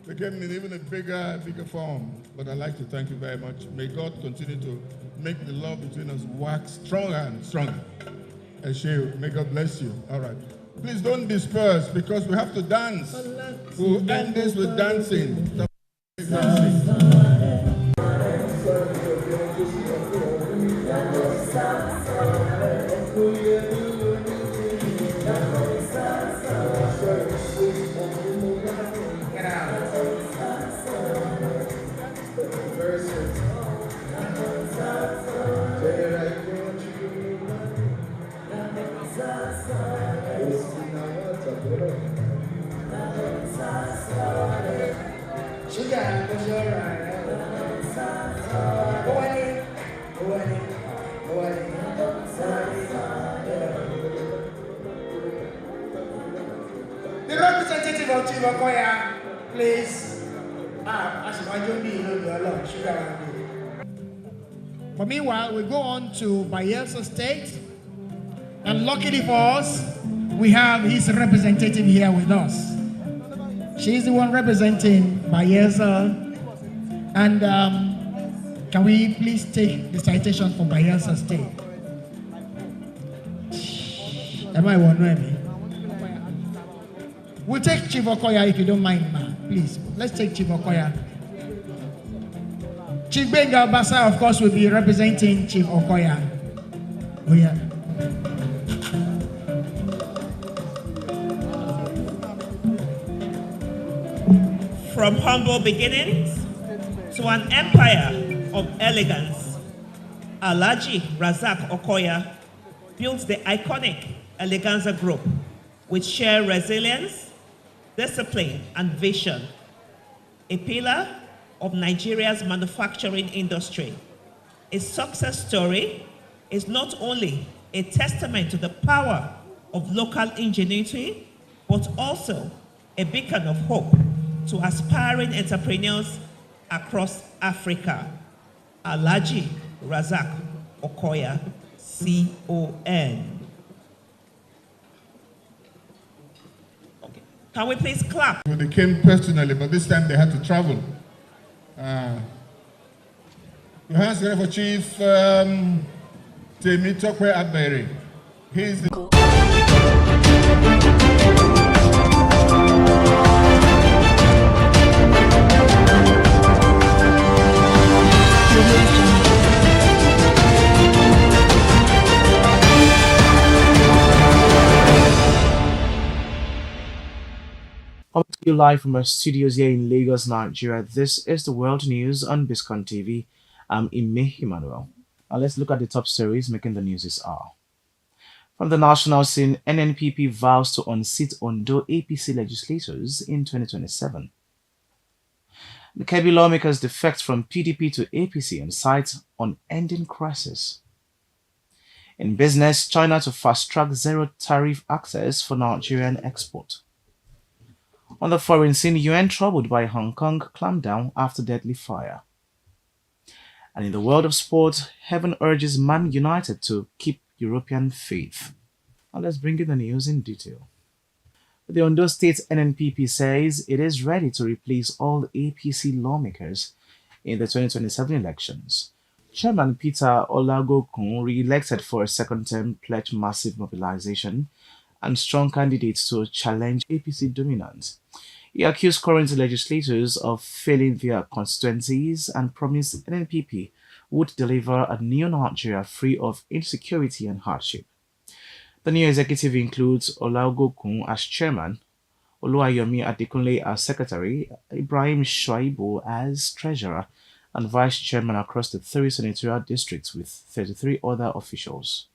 became in even a bigger form. But I'd like to thank you very much. May God continue to make the love between us wax stronger and stronger. And may God bless you. All right. Please don't disperse because we have to dance. We'll end this with dancing. The representative of Chivakoya, please. But meanwhile, we go on to Bayelsa State, and luckily for us, we have his representative here with us. She's the one representing Bayelsa, and can we please take the citation for Bayelsa State? Am I wondering me? We'll take Chief Okoya if you don't mind, ma. Please, let's take Chief Okoya. Chief Benga Basa, of course, will be representing Chief Okoya. Oh, yeah. From humble beginnings to an empire of elegance, Alhaji Razak Okoya built the iconic Eleganza Group with shared resilience, discipline, and vision, a pillar of Nigeria's manufacturing industry. Its success story is not only a testament to the power of local ingenuity, but also a beacon of hope to aspiring entrepreneurs across Africa. Alhaji Razak Okoya, CON. Okay. Can we please clap? They came personally, but this time they had to travel. Your hands together for Chief Temitokwe Abere. He's the Coming to you live from our studios here in Lagos, Nigeria. This is the World News on Biscon TV. I'm Ime Emmanuel. Now let's look at the top stories making the news this hour. From the national scene, NNPP vows to unseat Ondo APC legislators in 2027. The Kebbi lawmakers defect from PDP to APC and cite on ending crisis. In business, China to fast-track zero tariff access for Nigerian export. On the foreign scene, UN troubled by Hong Kong clampdown after deadly fire. And in the world of sport, Heaven urges Man United to keep European faith. Now let's bring you the news in detail. The Ondo State NNPP says it is ready to replace all APC lawmakers in the 2027 elections. Chairman Peter Olagokun, re-elected for a second term, pledged massive mobilization and strong candidates to challenge APC dominance. He accused current legislators of failing their constituencies and promised NNPP would deliver a new Nigeria free of insecurity and hardship. The new executive includes Olagokun as chairman, Oluwayomi Adekunle as secretary, Ibrahim Shuaibu as treasurer, and vice chairman across the 3 senatorial districts with 33 other officials.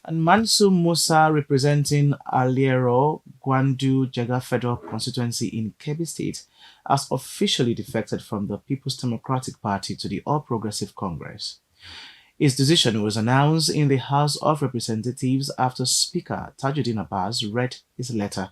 And Mansu Musa, representing Aliero Gwandu Jega Federal Constituency in Kebbi State, has officially defected from the People's Democratic Party to the All Progressive Congress. His decision was announced in the House of Representatives after Speaker Tajuddin Abbas read his letter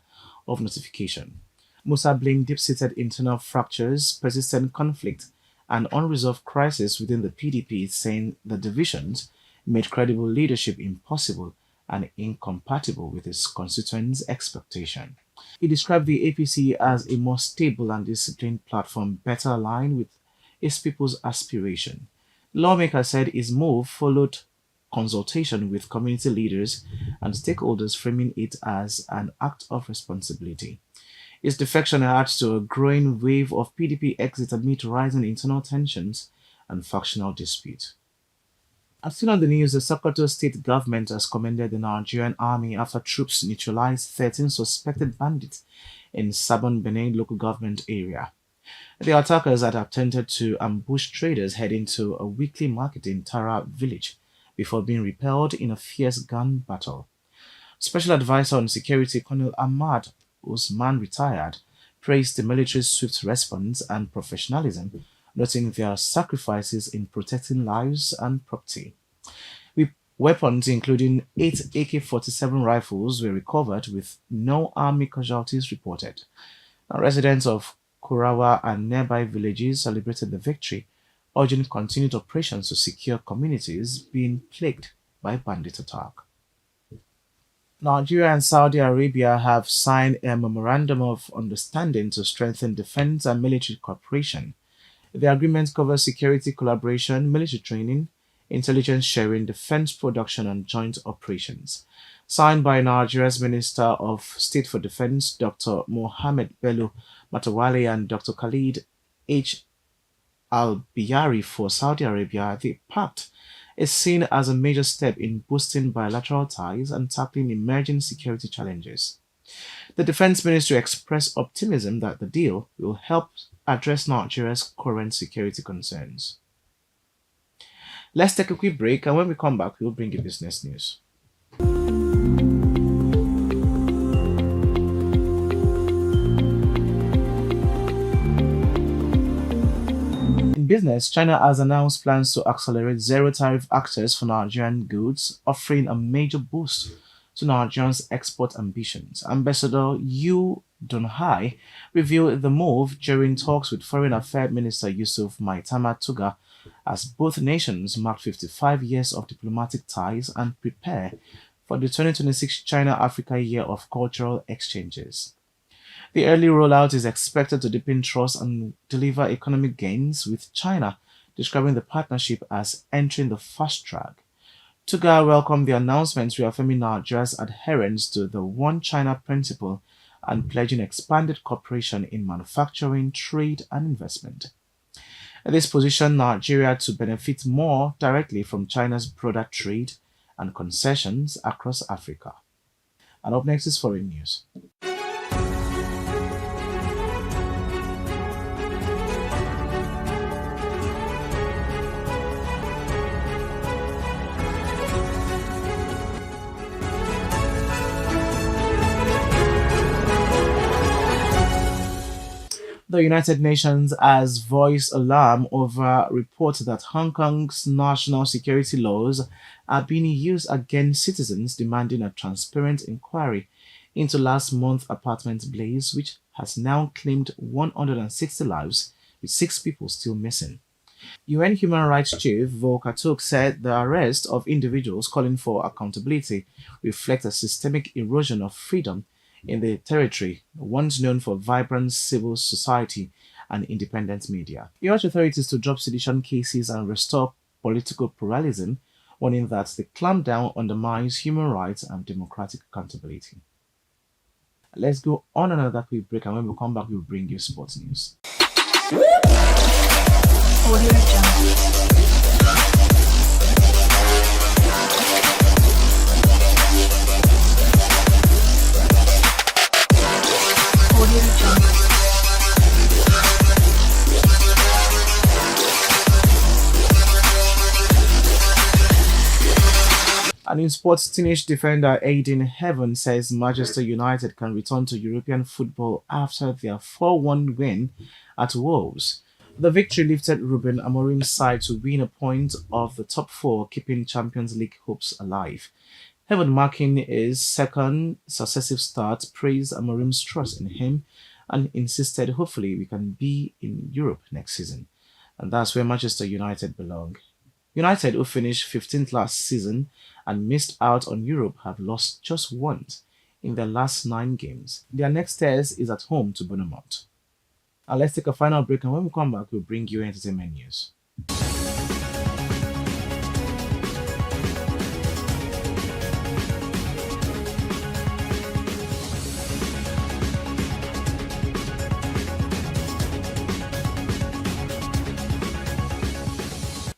of notification. Musa blamed deep-seated internal fractures, persistent conflict, and unresolved crisis within the PDP, saying the divisions made credible leadership impossible and incompatible with his constituents' expectation. He described the APC as a more stable and disciplined platform, better aligned with its people's aspiration. The lawmaker said his move followed consultation with community leaders and stakeholders, framing it as an act of responsibility. His defection adds to a growing wave of PDP exit amid rising internal tensions and factional dispute. As seen on the news, the Sokoto state government has commended the Nigerian army after troops neutralized 13 suspected bandits in Sabon Benin local government area. The attackers had attempted to ambush traders heading to a weekly market in Tara village before being repelled in a fierce gun battle. Special Advisor on Security Colonel Ahmad Usman retired praised the military's swift response and professionalism, noting their sacrifices in protecting lives and property. Weapons, including 8 AK-47 rifles, were recovered with no army casualties reported. Now, residents of Kurawa and nearby villages celebrated the victory, urging continued operations to secure communities being plagued by bandit attack. Nigeria and Saudi Arabia have signed a memorandum of understanding to strengthen defense and military cooperation. The agreement covers security collaboration, military training, intelligence sharing, defense production, and joint operations. Signed by Nigeria's Minister of State for Defense, Dr. Mohammed Bello Matawale, and Dr. Khalid H. Al-Biyari for Saudi Arabia, the pact is seen as a major step in boosting bilateral ties and tackling emerging security challenges. The Defense Ministry expressed optimism that the deal will help address Nigeria's current security concerns. Let's take a quick break, and when we come back, we'll bring you business news. In business, China has announced plans to accelerate zero tariff access for Nigerian goods, offering a major boost to Nigerians' export ambitions. Ambassador Yu Donghai revealed the move during talks with Foreign Affairs Minister Yusuf Maitama Tuga as both nations mark 55 years of diplomatic ties and prepare for the 2026 China-Africa Year of Cultural Exchanges. The early rollout is expected to deepen trust and deliver economic gains, with China describing the partnership as entering the fast track. Tuga welcomed the announcement, reaffirming Nigeria's adherence to the One China principle and pledging expanded cooperation in manufacturing, trade, and investment. This positions Nigeria to benefit more directly from China's broader trade and concessions across Africa. And up next is foreign news. The United Nations has voiced alarm over reports that Hong Kong's national security laws are being used against citizens, demanding a transparent inquiry into last month's apartment blaze, which has now claimed 160 lives, with 6 people still missing. UN Human Rights Chief Volker Turk said the arrest of individuals calling for accountability reflects a systemic erosion of freedom in the territory, once known for vibrant civil society and independent media. He urged authorities to drop sedition cases and restore political pluralism, warning that the clampdown undermines human rights and democratic accountability. Let's go on another quick break, and when we come back, we'll bring you sports news. And in sports, teenage defender Aiden Heaven says Manchester United can return to European football after their 4-1 win at Wolves. The victory lifted Ruben Amorim's side to win a point of the top 4, keeping Champions League hopes alive. Heaven, marking his second successive start, praised Amorim's trust in him and insisted hopefully we can be in Europe next season. And that's where Manchester United belong. United, who finished 15th last season and missed out on Europe, have lost just once in their last 9 games. Their next test is at home to Bournemouth. And let's take a final break, and when we come back, we'll bring you entertainment news.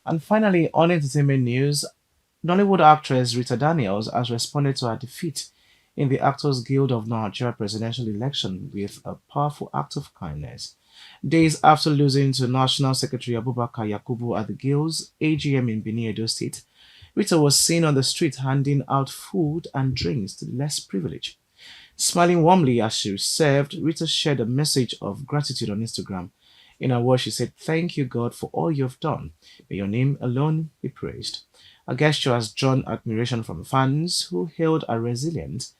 And finally, on entertainment news, Nollywood actress Rita Daniels has responded to her defeat in the Actors Guild of Nigeria presidential election with a powerful act of kindness. Days after losing to National Secretary Abubakar Yakubu at the Guild's AGM in Benin, Edo State, Rita was seen on the street handing out food and drinks to the less privileged. Smiling warmly as she served, Rita shared a message of gratitude on Instagram. In her words, she said, "Thank you, God, for all you have done. May your name alone be praised." A gesture has drawn admiration from fans who hailed her resilience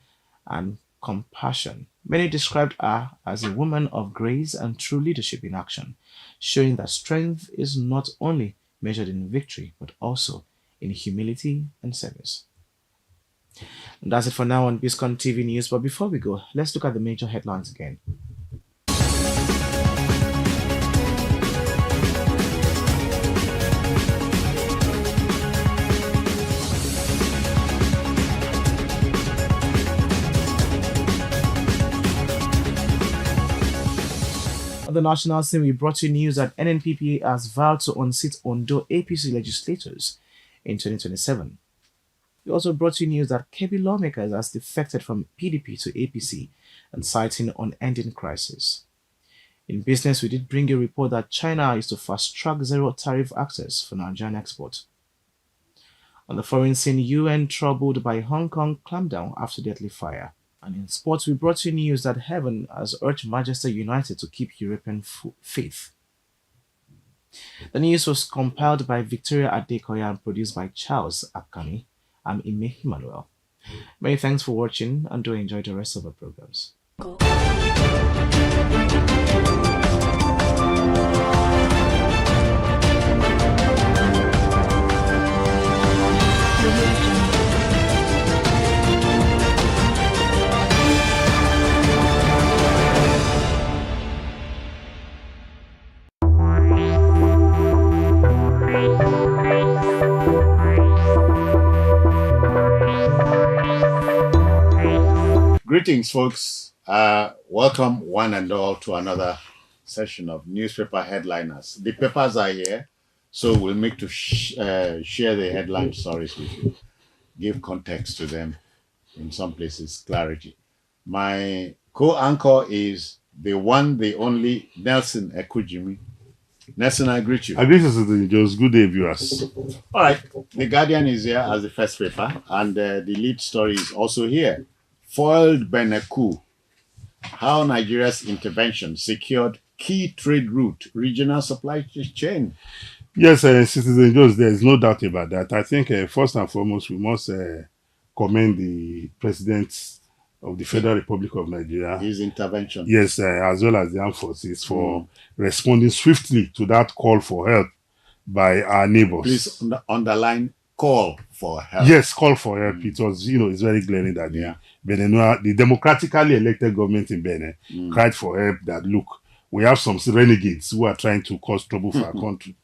and compassion. Many described her as a woman of grace and true leadership in action, showing that strength is not only measured in victory, but also in humility and service. And that's it for now on Biscon TV News. But before we go, let's look at the major headlines again. On the national scene, we brought you news that NNPPA has vowed to unseat Ondo APC legislators in 2027. We also brought you news that Kebbi lawmakers has defected from PDP to APC and citing unending crisis. In business, we did bring you a report that China is to fast-track zero tariff access for Nigerian export. On the foreign scene, UN troubled by Hong Kong clampdown after deadly fire. And in sports, we brought you news that Heaven has urged Manchester United to keep European faith. The news was compiled by Victoria Adekoya and produced by Charles Akani. I'm Ime Emmanuel. Many thanks for watching, and do enjoy the rest of the programs. Greetings, folks. Welcome one and all to another session of newspaper headliners. The papers are here, so we'll make to share the headline stories with you, give context to them, in some places clarity. My co-anchor is the one, the only Nelson Ekujimi. Nelson, I greet you. I greet you, Citizen Jones. Good day, viewers. All right. The Guardian is here as the first paper, and the lead story is also here. Foiled Beneku. How Nigeria's intervention secured key trade route, regional supply chain. Yes, Citizen Jones, there is no doubt about that. I think first and foremost, we must commend the President of the Federal Republic of Nigeria. His intervention. Yes, as well as the armed forces for responding swiftly to that call for help by our neighbors. Please underline call for help. Yes, call for help. It was, it's very glaring that the democratically elected government in Benin cried for help that, look, we have some renegades who are trying to cause trouble for our country.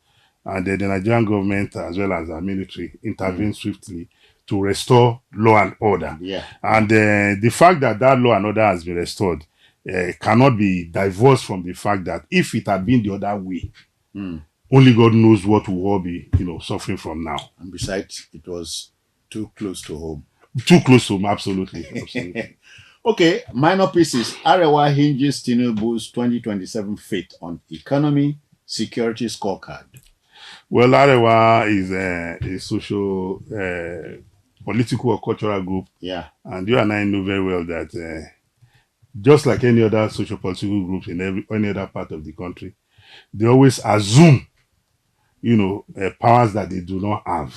And the Nigerian government, as well as our military, intervened swiftly to restore law and order. Yeah. And the fact that that law and order has been restored cannot be divorced from the fact that if it had been the other way, only God knows what we will all be, suffering from now. And besides, it was too close to home. Too close to home, absolutely. Absolutely. Okay, minor pieces. Arewa hinges Tinubu's 2027 fate on economy, security scorecard. Well, Arewa is a social, political or cultural group. Yeah. And you and I know very well that just like any other social political groups in any other part of the country, they always assume, powers that they do not have.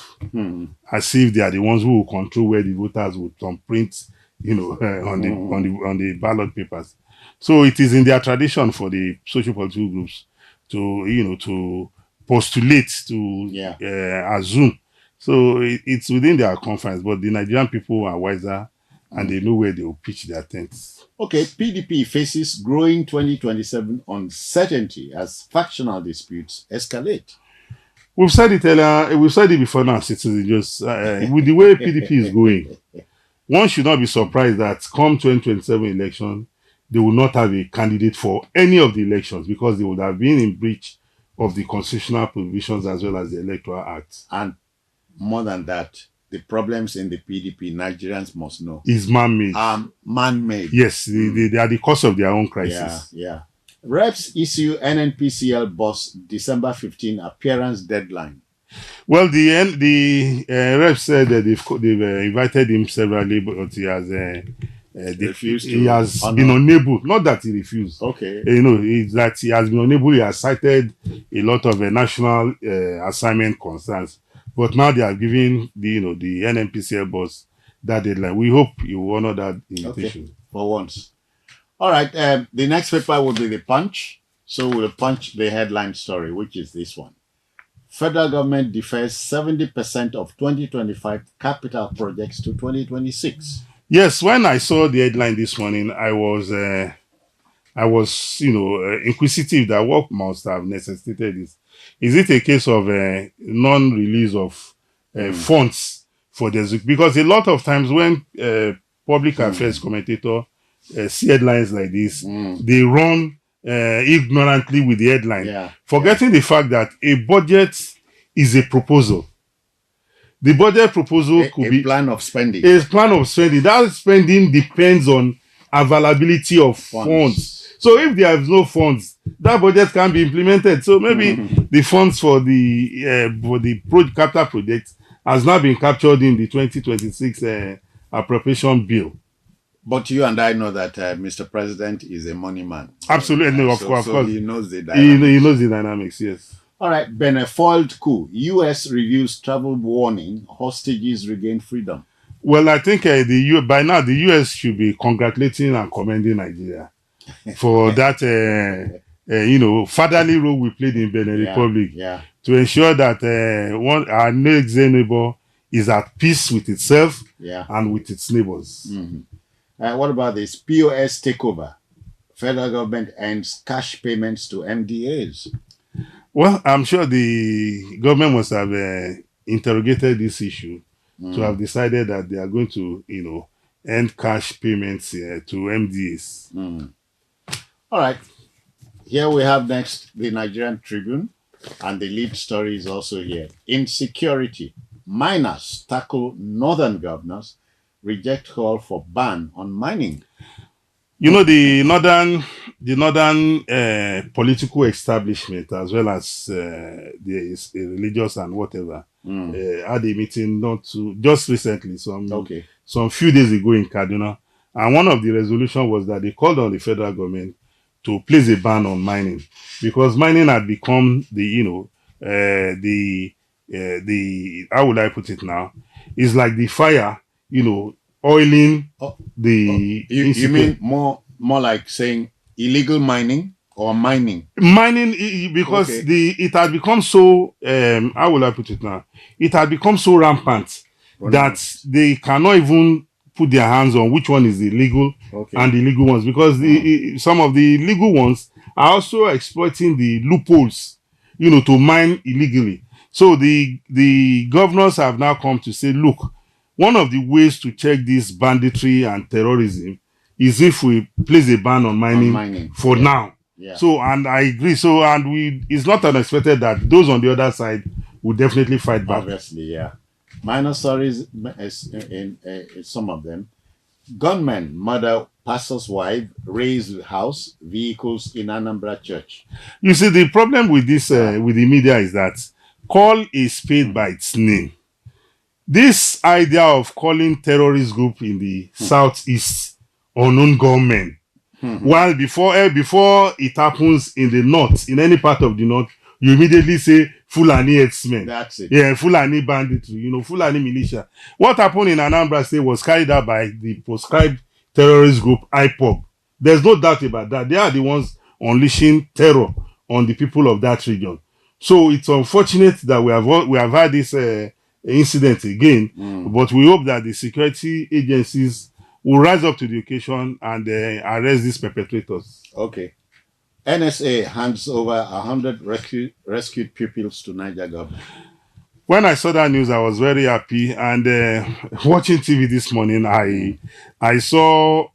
As if they are the ones who will control where the voters will thumbprint, on the ballot papers. So it is in their tradition for the social political groups to postulate, to assume. So it's within their confines, but the Nigerian people are wiser and they know where they will pitch their tents. Okay, PDP faces growing 2027 uncertainty as factional disputes escalate. We've said it earlier, we've said it before now, citizens. Just with the way PDP is going, one should not be surprised that come 2027 election, they will not have a candidate for any of the elections because they would have been in breach of the constitutional provisions as well as the Electoral Act. And more than that, the problems in the PDP, Nigerians must know, Is man-made. Man-made. Yes, they are the cause of their own crisis. Yeah. Reps issue NNPCL boss December 15 appearance deadline. Well, the rep said that they've invited him severally, but he has Refused he to has honor. been unable. Not that he refused. Okay. It's that he has been unable. He has cited a lot of national assignment concerns, but now they are giving the NNPCL boss that deadline. We hope he will honor that invitation. Okay. For once. All right. The next paper will be the Punch. So we'll punch the headline story, which is this one. Federal government defers 70% of 2025 capital projects to 2026. Yes, when I saw the headline this morning, I was inquisitive that what must have necessitated this. Is it a case of non-release of funds for the because a lot of times when public affairs commentator see headlines like this, they run ignorantly with the headline, forgetting the fact that a budget is a proposal. The budget proposal could be a plan of spending. A plan of spending. That spending depends on availability of funds. So if there is no funds, that budget can be implemented. So maybe the funds for the capital project has not been captured in the 2026 appropriation bill. But you and I know that Mr. President is a money man. Absolutely, of course. He knows the dynamics. He knows the dynamics, yes. All right, Benefold coup. U.S. reviews travel warning. Hostages regain freedom. Well, I think by now the U.S. should be congratulating and commending Nigeria for that, fatherly role we played in Benin Republic to ensure that our next neighbor is at peace with itself and with its neighbors. What about this POS takeover? Federal government ends cash payments to MDAs. Well, I'm sure the government must have interrogated this issue to have decided that they are going to, end cash payments to MDAs. All right. Here we have next the Nigerian Tribune, and the lead story is also here. Insecurity. Miners tackle northern governors, reject call for ban on mining. The northern political establishment, as well as the religious and whatever, had a meeting just recently, some few days ago in Kaduna, and one of the resolutions was that they called on the federal government to place a ban on mining because mining had become how would I put it now? It's like the fire, oiling the. You mean more like saying illegal mining or mining? Mining, because it had become so. How will I put it now? It had become so rampant that they cannot even put their hands on which one is the legal and the illegal ones, because some of the legal ones are also exploiting the loopholes, to mine illegally. So the governors have now come to say, look, one of the ways to check this banditry and terrorism is if we place a ban on mining for now. Yeah. So, and I agree. So, and it's not unexpected that those on the other side will definitely fight back. Obviously, yeah. Minor stories in some of them. Gunmen murder pastor's wife, raise house, vehicles in Anambra church. You see, the problem with this, with the media is that call a spade by its name. This idea of calling terrorist group in the southeast unknown gunmen, while before it happens in the north, in any part of the north, you immediately say Fulani herdsmen. That's it. Yeah, Fulani banditry, Fulani militia. What happened in Anambra State was carried out by the proscribed terrorist group IPOB. There's no doubt about that. They are the ones unleashing terror on the people of that region. So it's unfortunate that we have had this incident again, but we hope that the security agencies will rise up to the occasion and arrest these perpetrators. Okay. NSA hands over 100 rescued pupils to Niger government. When I saw that news, I was very happy. And watching TV this morning, I saw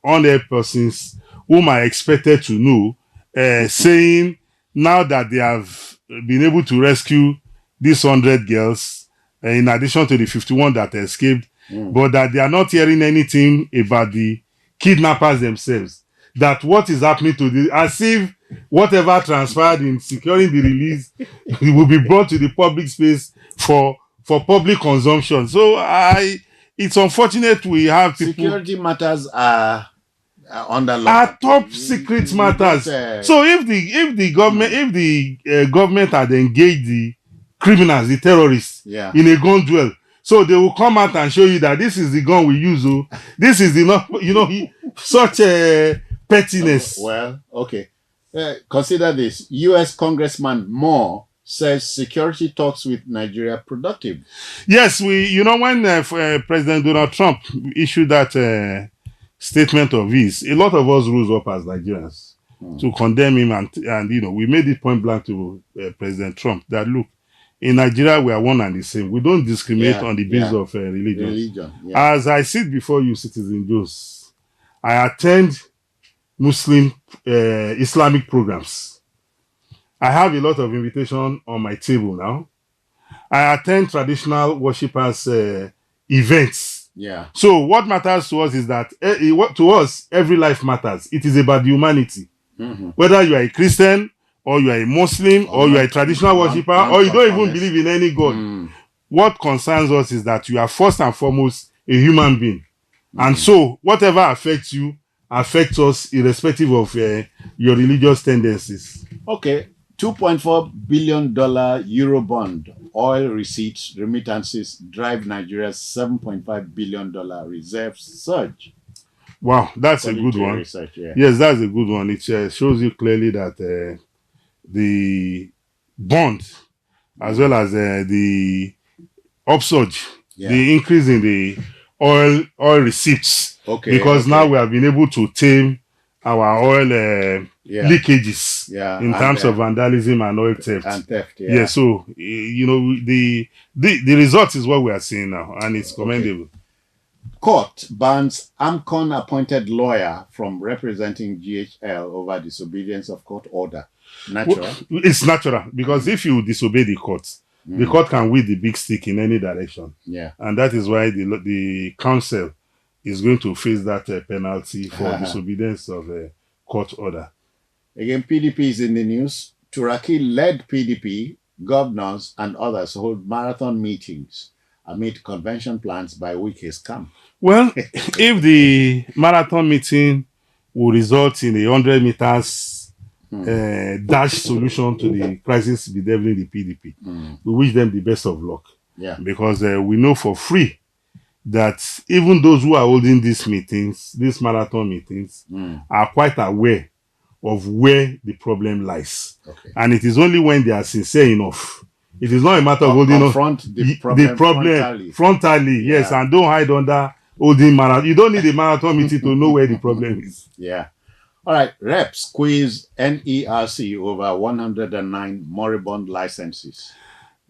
on-air persons whom I expected to know saying now that they have been able to rescue these 100 girls, in addition to the 51 that escaped, but that they are not hearing anything about the kidnappers themselves. That what is happening to the, as if whatever transpired in securing the release it will be brought to the public space for public consumption. So it's unfortunate we have people. Security matters are under law. Are top secret matters. So if the government had engaged the criminals, the terrorists, in a gun duel, so they will come out and show you that this is the gun we use. Oh, this is the such a pettiness. Well, okay. Consider this. U.S. Congressman Moore says security talks with Nigeria productive. Yes, when President Donald Trump issued that statement of his, a lot of us rose up as Nigerians to condemn him, and we made it point blank to President Trump that look, in Nigeria we are one and the same. We don't discriminate on the basis of religion. As I sit before you, Citizen Jones, I attend Muslim Islamic programs. I have a lot of invitation on my table now. I attend traditional worshippers events. Yeah. So what matters to us is that to us every life matters. It is about humanity. Whether you are a Christian or you are a Muslim or you are a traditional worshipper or you don't even believe in any God. What concerns us is that you are first and foremost a human being. And so whatever affects you affects us irrespective of your religious tendencies. Okay. $2.4 billion Eurobond oil receipts remittances drive Nigeria's $7.5 billion reserves surge. Wow, that's a good one. Research, Yes, that's a good one. It shows you clearly that the bond as well as the upsurge, the increase in the oil receipts, because now we have been able to tame our oil leakages in terms of vandalism and oil theft. So the result is what we are seeing now, and it's commendable. Court bans AMCON appointed lawyer from representing GHL over disobedience of court order. Natural? Well, it's natural, because if you disobey the court can wield the big stick in any direction. And that is why the council is going to face that penalty for disobedience of a court order. Again, PDP is in the news. Turaki-led PDP, governors and others hold marathon meetings amid convention plans by Wike's camp. Well, if the marathon meeting will result in a 100 meters dash solution to the crisis bedeviling the PDP, we wish them the best of luck. Because we know for free that even those who are holding these meetings, these marathon meetings, are quite aware of where the problem lies. And it is only when they are sincere enough. It is not a matter of holding the problem frontally, yes, and don't hide under holding marathon. You don't need a marathon meeting to know where the problem is. All right, reps quiz NERC over 109 moribund licenses.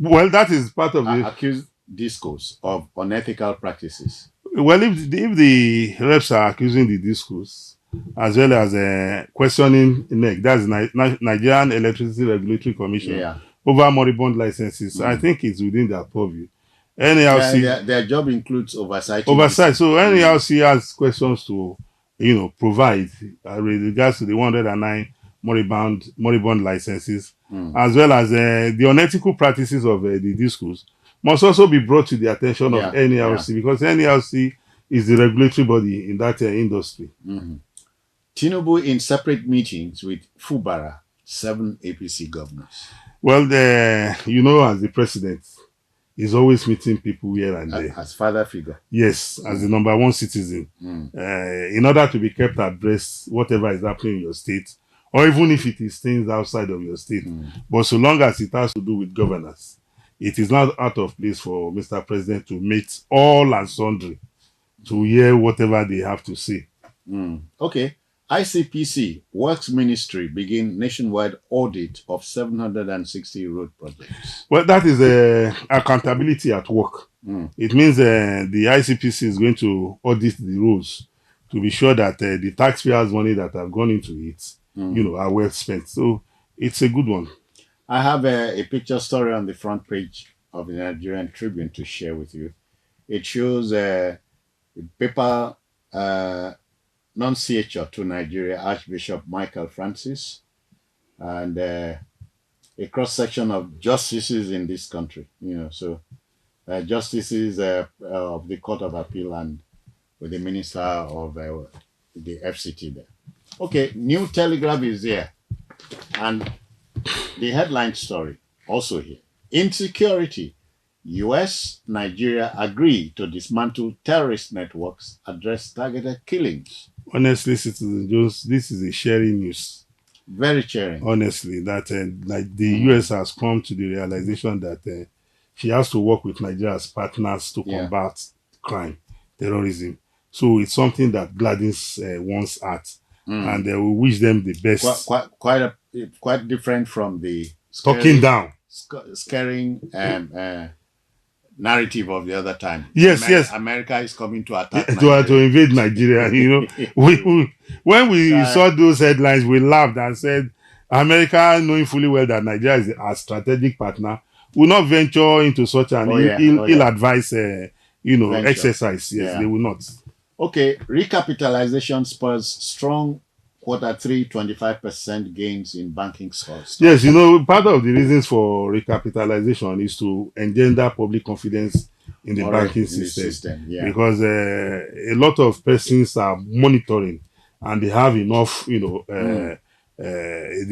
Well, that is part of the accused discourse of unethical practices. Well, if the reps are accusing the discourse as well as questioning NEC, that's Nigerian Electricity Regulatory Commission, over moribund licenses, I think it's within their purview. NERC, their job includes oversight. So NERC has questions to provide with regards to the 109 moribund licenses, as well as the unethical practices of the discourse must also be brought to the attention of NERC, because NERC is the regulatory body in that industry. Tinubu in separate meetings with Fubara, 7 APC governors. Well, as the president, he's always meeting people here and there. As father figure. Yes, as the number one citizen. In order to be kept abreast, whatever is happening in your state, or even if it is things outside of your state. But so long as it has to do with governance, it is not out of place for Mr. President to meet all and sundry to hear whatever they have to say. Okay. ICPC Works Ministry begin nationwide audit of 760 road projects. Well, that is accountability at work. It means the ICPC is going to audit the roads to be sure that the taxpayers' money that have gone into it, are well spent. So it's a good one. I have a picture story on the front page of the Nigerian Tribune to share with you. It shows paper Nunciature to Nigeria, Archbishop Michael Francis, and a cross-section of justices in this country. So justices of the Court of Appeal and with the Minister of the FCT there. Okay, New Telegraph is there, and the headline story also here. Insecurity. US, Nigeria agree to dismantle terrorist networks, address targeted killings. Honestly, Citizen Jones, this is a sharing news. Very sharing. Honestly, that like the US has come to the realization that she has to work with Nigeria as partners to combat crime, terrorism. So it's something that gladdens one's heart, and we wish them the best. Quite different from the talking down, scaring narrative of the other time. Yes. America is coming to attack to invade Nigeria. When we saw those headlines, we laughed and said, America, knowing fully well that Nigeria is a strategic partner, will not venture into such an ill-advised, exercise. Yes, they will not. Okay, recapitalization spurs strong Q3 25% gains in banking stocks. Yes, part of the reasons for recapitalization is to engender public confidence in the banking system. Because a lot of persons are monitoring and they have enough, they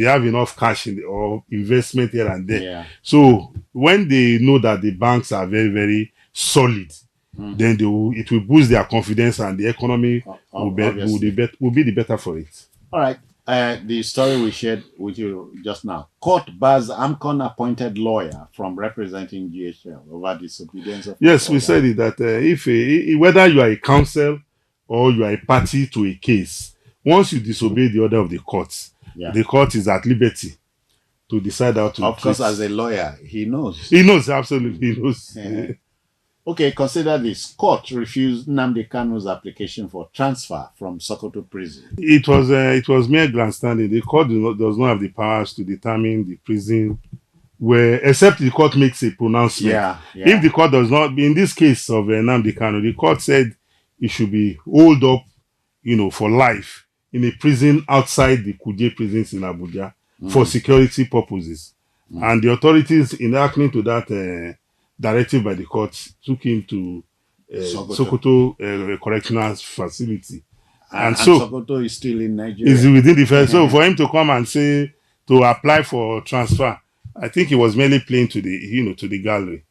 have enough cash or investment here and there. Yeah. So when they know that the banks are very, very solid, then it will boost their confidence and the economy will be the better for it. All right. The story we shared with you just now. Court bars AMCON appointed lawyer from representing GHL over disobedience of Yes, we said it that if whether you are a counsel or you are a party to a case, once you disobey the order of the court, the court is at liberty to decide how to. Of course, as a lawyer, he knows. He knows, absolutely, he knows. Okay, consider this. Court refused Nnamdi Kanu's application for transfer from Sokoto prison. It was mere grandstanding. The court does not have the powers to determine the prison except the court makes a pronouncement. If the court does not, in this case of Nnamdi Kanu, the court said he should be holed up, for life in a prison outside the Kuje prisons in Abuja for security purposes. And the authorities, in acting to that directive by the court, took him to Sokoto Correctional Facility. And so Sokoto is still in Nigeria. Is within the first. So for him to come and say to apply for transfer, I think he was merely playing to the gallery.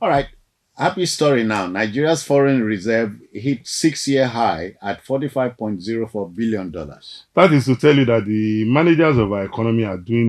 All right. Happy story now. Nigeria's foreign reserve hit 6-year high at $45.04 billion. That is to tell you that the managers of our economy are doing